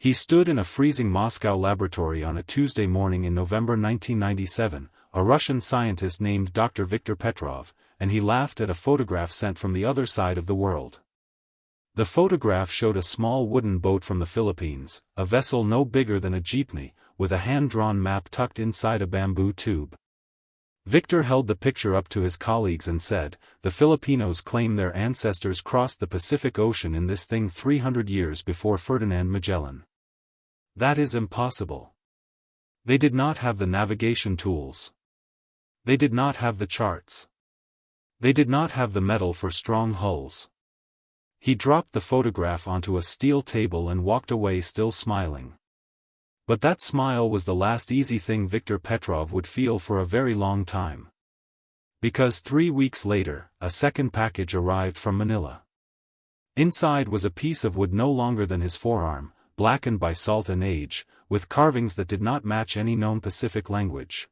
He stood in a freezing Moscow laboratory on a Tuesday morning in November 1997, a Russian scientist named Dr. Viktor Petrov, and he laughed at a photograph sent from the other side of the world. The photograph showed a small wooden boat from the Philippines, a vessel no bigger than a jeepney, with a hand-drawn map tucked inside a bamboo tube. Victor held the picture up to his colleagues and said, "The Filipinos claim their ancestors crossed the Pacific Ocean in this thing 300 years before Ferdinand Magellan. That is impossible. They did not have the navigation tools. They did not have the charts. They did not have the metal for strong hulls." He dropped the photograph onto a steel table and walked away still smiling. But that smile was the last easy thing Viktor Petrov would feel for a very long time. Because 3 weeks later, a second package arrived from Manila. Inside was a piece of wood no longer than his forearm, blackened by salt and age, with carvings that did not match any known Pacific language.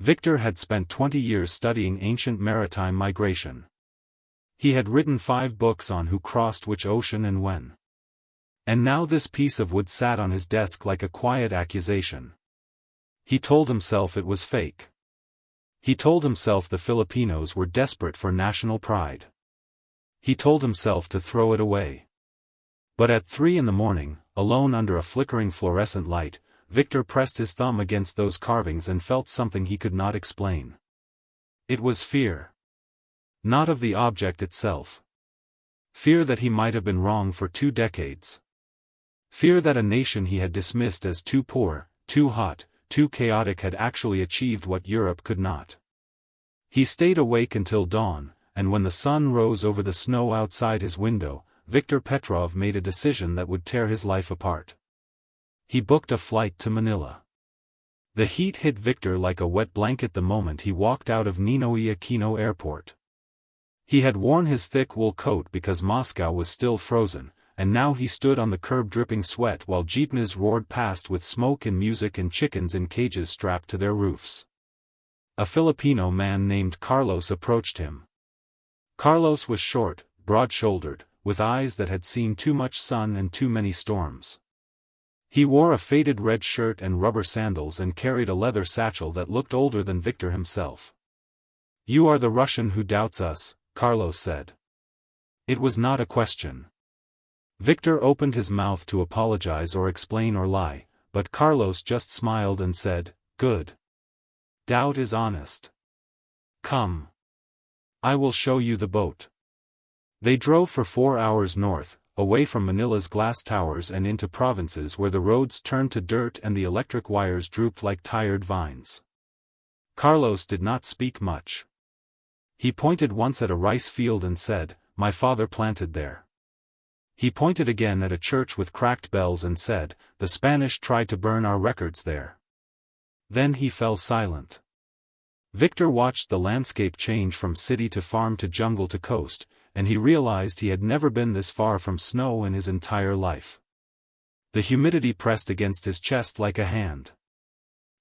Victor had spent 20 years studying ancient maritime migration. He had written 5 books on who crossed which ocean and when. And now this piece of wood sat on his desk like a quiet accusation. He told himself it was fake. He told himself the Filipinos were desperate for national pride. He told himself to throw it away. But at 3 in the morning, alone under a flickering fluorescent light, Victor pressed his thumb against those carvings and felt something he could not explain. It was fear. Not of the object itself. Fear that he might have been wrong for 2 decades. Fear that a nation he had dismissed as too poor, too hot, too chaotic had actually achieved what Europe could not. He stayed awake until dawn, and when the sun rose over the snow outside his window, Viktor Petrov made a decision that would tear his life apart. He booked a flight to Manila. The heat hit Victor like a wet blanket the moment he walked out of Ninoy Aquino Airport. He had worn his thick wool coat because Moscow was still frozen, and now he stood on the curb dripping sweat while jeepneys roared past with smoke and music and chickens in cages strapped to their roofs. A Filipino man named Carlos approached him. Carlos was short, broad-shouldered, with eyes that had seen too much sun and too many storms. He wore a faded red shirt and rubber sandals and carried a leather satchel that looked older than Victor himself. "You are the Russian who doubts us," Carlos said. It was not a question. Victor opened his mouth to apologize or explain or lie, but Carlos just smiled and said, "Good. Doubt is honest. Come. I will show you the boat." They drove for 4 hours north, away from Manila's glass towers and into provinces where the roads turned to dirt and the electric wires drooped like tired vines. Carlos did not speak much. He pointed once at a rice field and said, "My father planted there." He pointed again at a church with cracked bells and said, "The Spanish tried to burn our records there." Then he fell silent. Victor watched the landscape change from city to farm to jungle to coast, and he realized he had never been this far from snow in his entire life. The humidity pressed against his chest like a hand.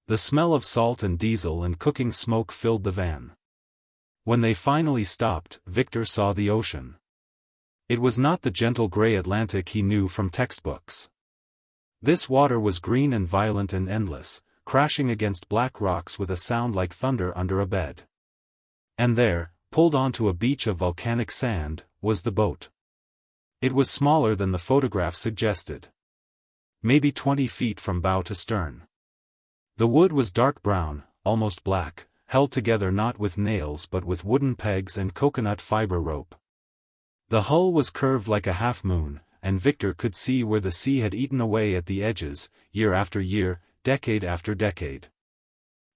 The smell of salt and diesel and cooking smoke filled the van. When they finally stopped, Victor saw the ocean. It was not the gentle gray Atlantic he knew from textbooks. This water was green and violent and endless, crashing against black rocks with a sound like thunder under a bed. And there, pulled onto a beach of volcanic sand, was the boat. It was smaller than the photograph suggested. Maybe 20 feet from bow to stern. The wood was dark brown, almost black, held together not with nails but with wooden pegs and coconut fiber rope. The hull was curved like a half-moon, and Victor could see where the sea had eaten away at the edges, year after year, decade after decade.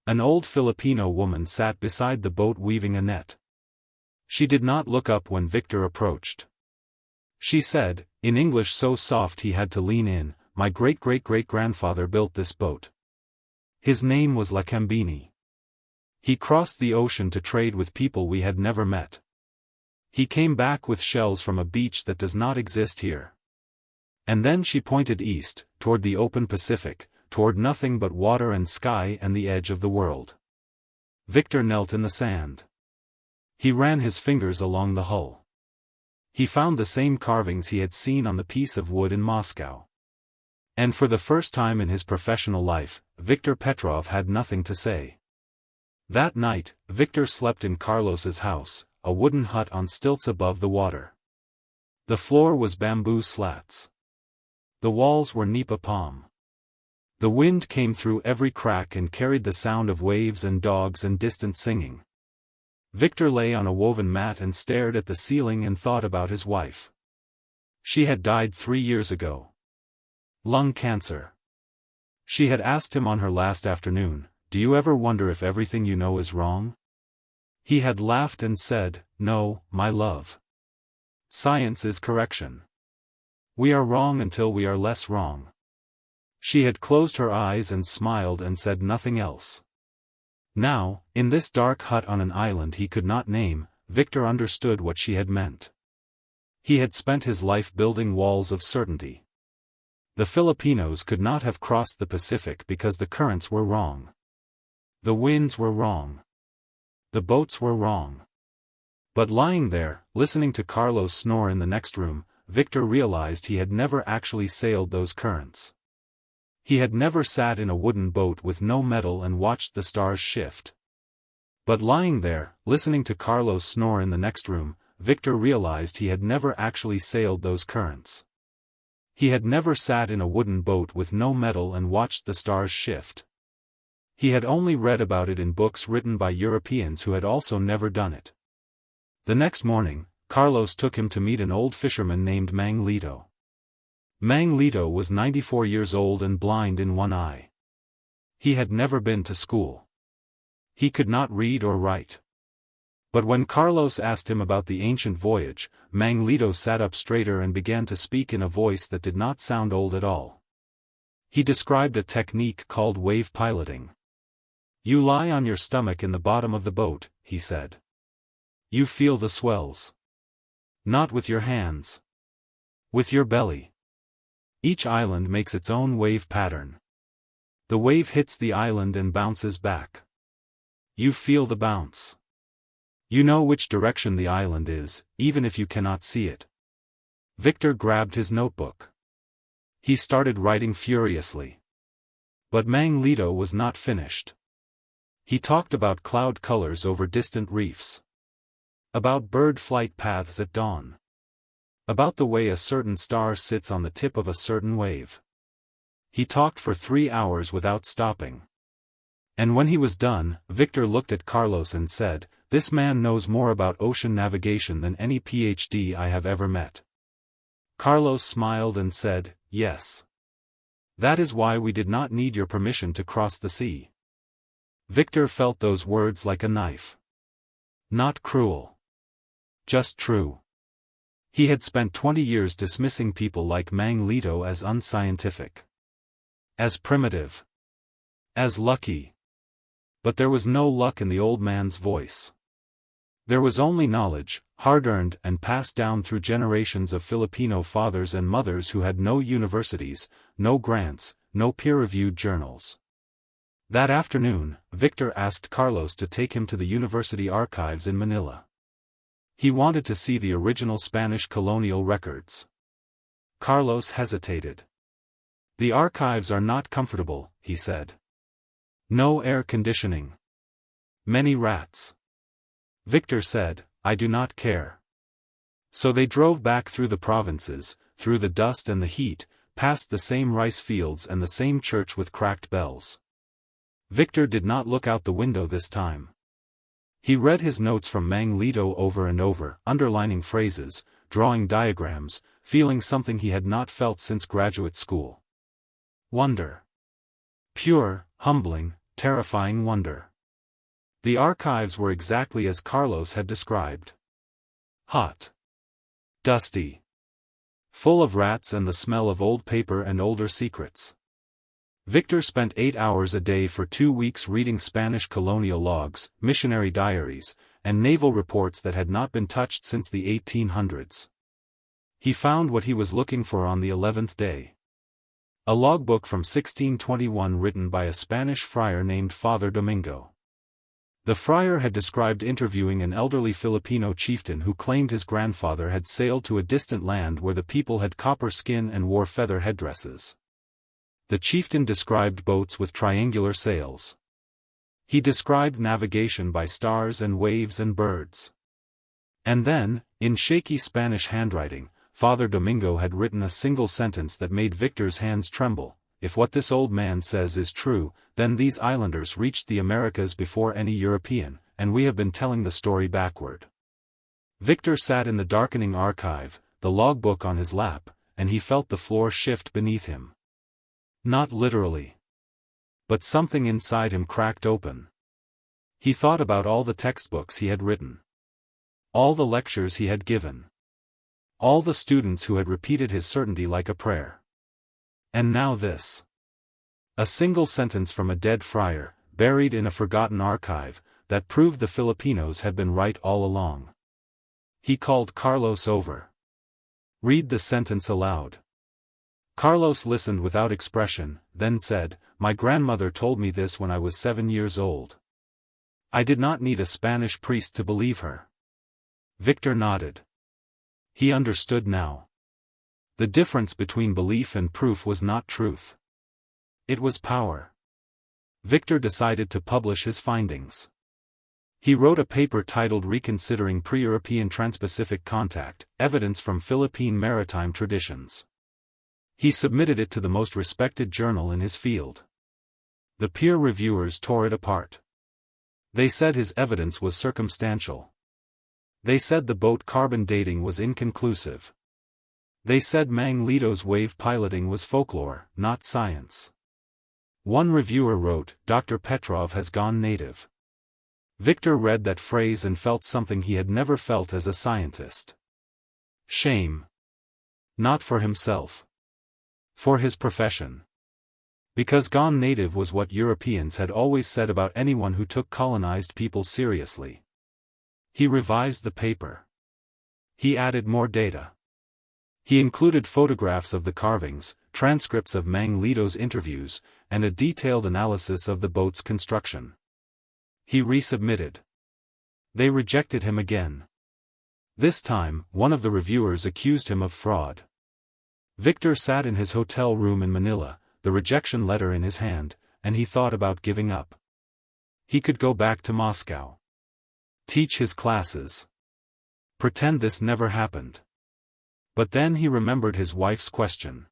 An old Filipino woman sat beside the boat weaving a net. She did not look up when Victor approached. She said, in English so soft he had to lean in, "My great-great-great-grandfather built this boat. His name was Lacambini. He crossed the ocean to trade with people we had never met. He came back with shells from a beach that does not exist here." And then she pointed east, toward the open Pacific, toward nothing but water and sky and the edge of the world. Victor knelt in the sand. He ran his fingers along the hull. He found the same carvings he had seen on the piece of wood in Moscow. And for the first time in his professional life, Viktor Petrov had nothing to say. That night, Viktor slept in Carlos's house, a wooden hut on stilts above the water. The floor was bamboo slats. The walls were nipa palm. The wind came through every crack and carried the sound of waves and dogs and distant singing. Viktor lay on a woven mat and stared at the ceiling and thought about his wife. She had died 3 years ago. Lung cancer. She had asked him on her last afternoon, "Do you ever wonder if everything you know is wrong?" He had laughed and said, "No, my love. Science is correction. We are wrong until we are less wrong." She had closed her eyes and smiled and said nothing else. Now, in this dark hut on an island he could not name, Viktor understood what she had meant. He had spent his life building walls of certainty. The Filipinos could not have crossed the Pacific because the currents were wrong. The winds were wrong. The boats were wrong. But lying there, listening to Carlos snore in the next room, Viktor realized he had never actually sailed those currents. He had never sat in a wooden boat with no metal and watched the stars shift. But lying there, listening to Carlos snore in the next room, Viktor realized he had never actually sailed those currents. He had never sat in a wooden boat with no metal and watched the stars shift. He had only read about it in books written by Europeans who had also never done it. The next morning, Carlos took him to meet an old fisherman named Mang Lito. Mang Lito was 94 years old and blind in one eye. He had never been to school. He could not read or write. But when Carlos asked him about the ancient voyage, Mang Lito sat up straighter and began to speak in a voice that did not sound old at all. He described a technique called wave piloting. "You lie on your stomach in the bottom of the boat," he said. "You feel the swells. Not with your hands. With your belly. Each island makes its own wave pattern. The wave hits the island and bounces back. You feel the bounce. You know which direction the island is, even if you cannot see it." Viktor grabbed his notebook. He started writing furiously. But Mang Lito was not finished. He talked about cloud colors over distant reefs. About bird flight paths at dawn. About the way a certain star sits on the tip of a certain wave. He talked for 3 hours without stopping. And when he was done, Viktor looked at Carlos and said, "This man knows more about ocean navigation than any PhD I have ever met." Carlos smiled and said, "Yes. That is why we did not need your permission to cross the sea." Viktor felt those words like a knife. Not cruel. Just true. He had spent 20 years dismissing people like Mang Lito as unscientific. As primitive. As lucky. But there was no luck in the old man's voice. There was only knowledge, hard-earned and passed down through generations of Filipino fathers and mothers who had no universities, no grants, no peer-reviewed journals. That afternoon, Viktor asked Carlos to take him to the university archives in Manila. He wanted to see the original Spanish colonial records. Carlos hesitated. "The archives are not comfortable," he said. "No air conditioning. Many rats." Viktor said, "I do not care." So they drove back through the provinces, through the dust and the heat, past the same rice fields and the same church with cracked bells. Viktor did not look out the window this time. He read his notes from Mang Lito over and over, underlining phrases, drawing diagrams, feeling something he had not felt since graduate school. Wonder. Pure, humbling, terrifying wonder. The archives were exactly as Carlos had described. Hot. Dusty. Full of rats and the smell of old paper and older secrets. Viktor spent 8 hours a day for 2 weeks reading Spanish colonial logs, missionary diaries, and naval reports that had not been touched since the 1800s. He found what he was looking for on the 11th day. A logbook from 1621 written by a Spanish friar named Father Domingo. The friar had described interviewing an elderly Filipino chieftain who claimed his grandfather had sailed to a distant land where the people had copper skin and wore feather headdresses. The chieftain described boats with triangular sails. He described navigation by stars and waves and birds. And then, in shaky Spanish handwriting, Father Domingo had written a single sentence that made Victor's hands tremble. If what this old man says is true, then these islanders reached the Americas before any European, and we have been telling the story backward. Victor sat in the darkening archive, the logbook on his lap, and he felt the floor shift beneath him. Not literally. But something inside him cracked open. He thought about all the textbooks he had written. All the lectures he had given. All the students who had repeated his certainty like a prayer. And now this. A single sentence from a dead friar, buried in a forgotten archive, that proved the Filipinos had been right all along. He called Carlos over. "Read the sentence aloud." Carlos listened without expression, then said, "My grandmother told me this when I was 7 years old. I did not need a Spanish priest to believe her." Victor nodded. He understood now. The difference between belief and proof was not truth. It was power. Victor decided to publish his findings. He wrote a paper titled Reconsidering Pre-European Trans-Pacific Contact, Evidence from Philippine Maritime Traditions. He submitted it to the most respected journal in his field. The peer reviewers tore it apart. They said his evidence was circumstantial. They said the boat carbon dating was inconclusive. They said Mang Lito's wave piloting was folklore, not science. One reviewer wrote, "Dr. Petrov has gone native." Victor read that phrase and felt something he had never felt as a scientist. Shame. Not for himself. For his profession. Because gone native was what Europeans had always said about anyone who took colonized people seriously. He revised the paper. He added more data. He included photographs of the carvings, transcripts of Mang Lito's interviews, and a detailed analysis of the boat's construction. He resubmitted. They rejected him again. This time, one of the reviewers accused him of fraud. Victor sat in his hotel room in Manila, the rejection letter in his hand, and he thought about giving up. He could go back to Moscow. Teach his classes. Pretend this never happened. But then he remembered his wife's question.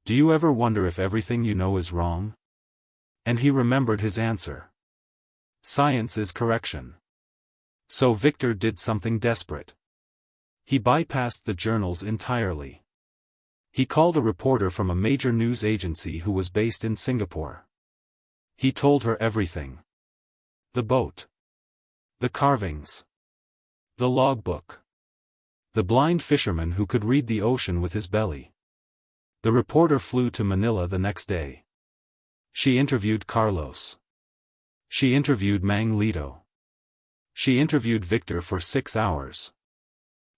"Do you ever wonder if everything you know is wrong?" And he remembered his answer. Science is correction. So Victor did something desperate. He bypassed the journals entirely. He called a reporter from a major news agency who was based in Singapore. He told her everything. The boat. The carvings. The logbook. The blind fisherman who could read the ocean with his belly. The reporter flew to Manila the next day. She interviewed Carlos. She interviewed Mang Lito. She interviewed Victor for 6 hours.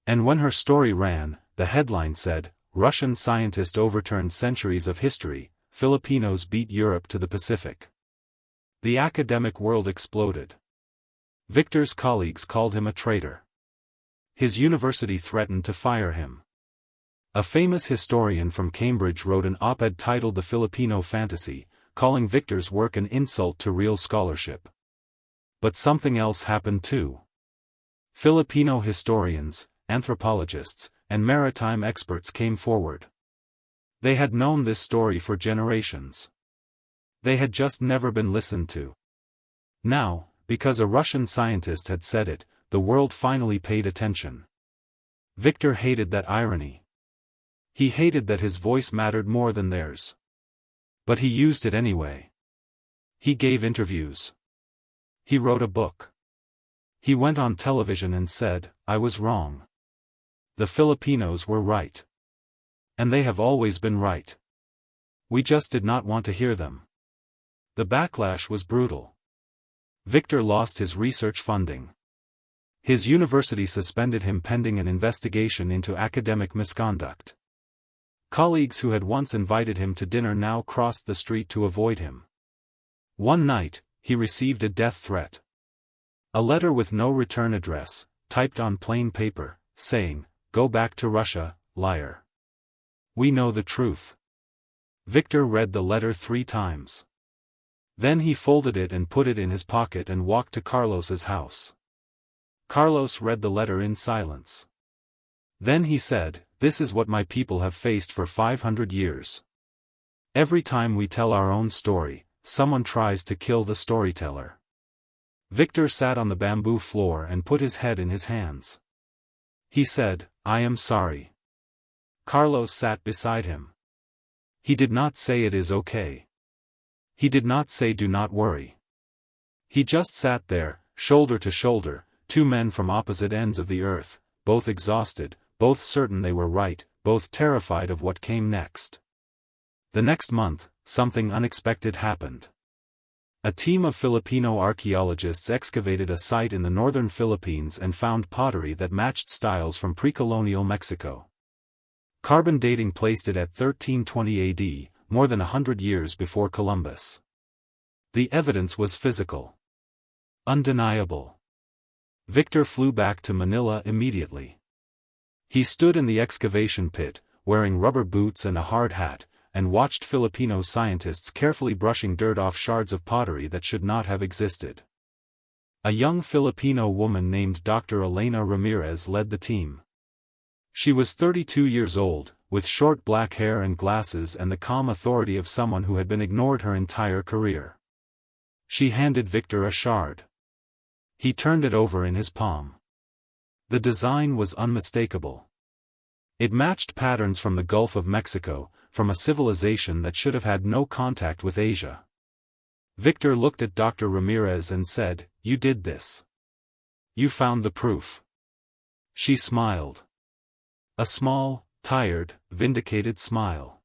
And when her story ran, the headline said, "Russian scientist overturned centuries of history, Filipinos beat Europe to the Pacific." The academic world exploded. Victor's colleagues called him a traitor. His university threatened to fire him. A famous historian from Cambridge wrote an op-ed titled The Filipino Fantasy, calling Victor's work an insult to real scholarship. But something else happened too. Filipino historians, anthropologists, and maritime experts came forward. They had known this story for generations. They had just never been listened to. Now, because a Russian scientist had said it, the world finally paid attention. Victor hated that irony. He hated that his voice mattered more than theirs. But he used it anyway. He gave interviews. He wrote a book. He went on television and said, "I was wrong. The Filipinos were right. And they have always been right. We just did not want to hear them." The backlash was brutal. Victor lost his research funding. His university suspended him pending an investigation into academic misconduct. Colleagues who had once invited him to dinner now crossed the street to avoid him. One night, he received a death threat. A letter with no return address, typed on plain paper, saying, "Go back to Russia, liar. We know the truth." Victor read the letter 3 times. Then he folded it and put it in his pocket and walked to Carlos's house. Carlos read the letter in silence. Then he said, "This is what my people have faced for 500 years. Every time we tell our own story, someone tries to kill the storyteller." Victor sat on the bamboo floor and put his head in his hands. He said, "I am sorry." Carlos sat beside him. He did not say it is okay. He did not say do not worry. He just sat there, shoulder to shoulder, two men from opposite ends of the earth, both exhausted, both certain they were right, both terrified of what came next. The next month, something unexpected happened. A team of Filipino archaeologists excavated a site in the northern Philippines and found pottery that matched styles from pre-colonial Mexico. Carbon dating placed it at 1320 AD, more than 100 years before Columbus. The evidence was physical. Undeniable. Victor flew back to Manila immediately. He stood in the excavation pit, wearing rubber boots and a hard hat, and watched Filipino scientists carefully brushing dirt off shards of pottery that should not have existed. A young Filipino woman named Dr. Elena Ramirez led the team. She was 32 years old, with short black hair and glasses and the calm authority of someone who had been ignored her entire career. She handed Victor a shard. He turned it over in his palm. The design was unmistakable. It matched patterns from the Gulf of Mexico, from a civilization that should have had no contact with Asia. Victor looked at Dr. Ramirez and said, "You did this. You found the proof." She smiled. A small, tired, vindicated smile.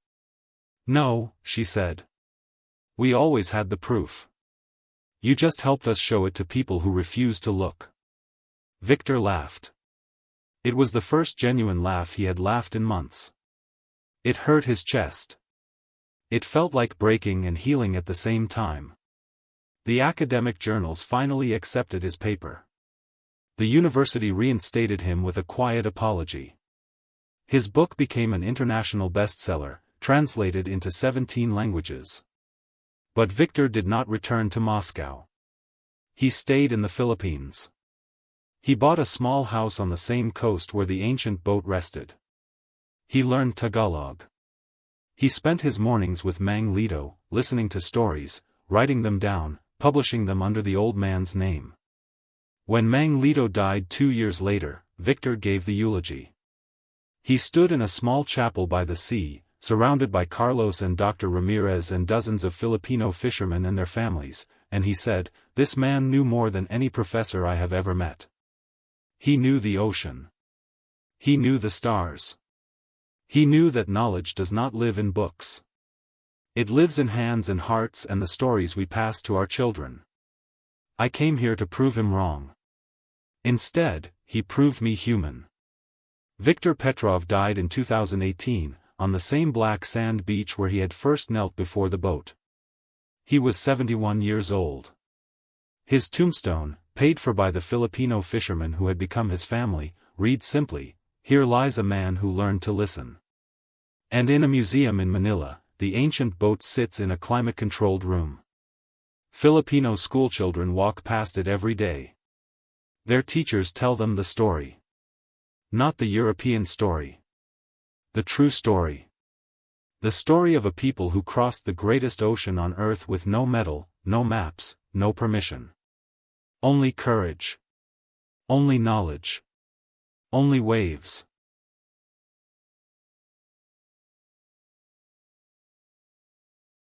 "No," she said. "We always had the proof. You just helped us show it to people who refuse to look." Victor laughed. It was the first genuine laugh he had laughed in months. It hurt his chest. It felt like breaking and healing at the same time. The academic journals finally accepted his paper. The university reinstated him with a quiet apology. His book became an international bestseller, translated into 17 languages. But Victor did not return to Moscow. He stayed in the Philippines. He bought a small house on the same coast where the ancient boat rested. He learned Tagalog. He spent his mornings with Mang Lito, listening to stories, writing them down, publishing them under the old man's name. When Mang Lito died 2 years later, Victor gave the eulogy. He stood in a small chapel by the sea, surrounded by Carlos and Dr. Ramirez and dozens of Filipino fishermen and their families, and he said, "This man knew more than any professor I have ever met. He knew the ocean. He knew the stars. He knew that knowledge does not live in books. It lives in hands and hearts and the stories we pass to our children. I came here to prove him wrong. Instead, he proved me human." Victor Petrov died in 2018, on the same black sand beach where he had first knelt before the boat. He was 71 years old. His tombstone, paid for by the Filipino fishermen who had become his family, reads simply, "Here lies a man who learned to listen." And in a museum in Manila, the ancient boat sits in a climate-controlled room. Filipino schoolchildren walk past it every day. Their teachers tell them the story. Not the European story. The true story. The story of a people who crossed the greatest ocean on earth with no medal, no maps, no permission. Only courage. Only knowledge. Only waves.